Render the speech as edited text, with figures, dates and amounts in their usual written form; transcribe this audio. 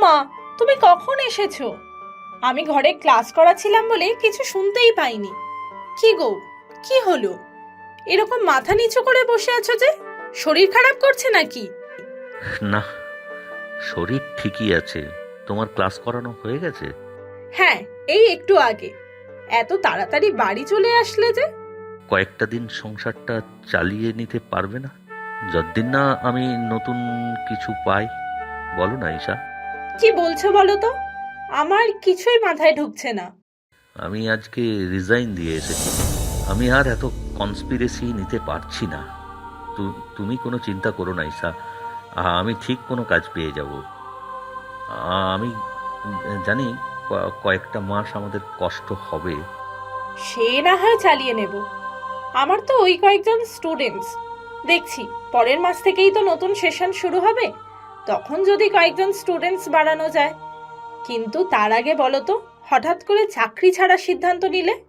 মা, তুমি কখন এসেছো? আমি ঘরে ক্লাস করাছিলাম বলে কিছু শুনতেই পাইনি। কি গো, কি হলো? এরকম মাথা নিচু করে বসে আছো যে? শরীর খারাপ করছে নাকি? না, শরীর ঠিকই আছে। তোমার ক্লাস করানো হয়ে গেছে? হ্যাঁ, এই একটু আগে। এত তাড়াতাড়ি বাড়ি চলে আসলে যে? কয়েকটা দিন সংসারটা চালিয়ে নিতে পারবে না? যতদিন না আমি নতুন কিছু পাই। বলো না ঈশা। কি বলছো বলো তো? আমার কিছুই মাথায় ঢুকছে না। আমি আজকে রিজাইন দিয়ে এসেছি। আমি আর এত কনস্পিরেসি নিতে পারছি না। তুমি কোনো চিন্তা করো না ঈশা। আমি ঠিক কোনো কাজ পেয়ে যাব। আমি জানি কয়েকটা মাস আমাদের কষ্ট হবে। সে না হয় চালিয়ে নেব। আমার তো ওই কয়েকজন স্টুডেন্টস। দেখছি পরের মাস থেকেই তো নতুন সেশন শুরু হবে। তখন যদি কয়েকজন স্টুডেন্টস বাড়ানো যায়। কিন্তু তার আগে বলো তো, হঠাৎ করে চাকরি ছাড়ার সিদ্ধান্ত নিলে?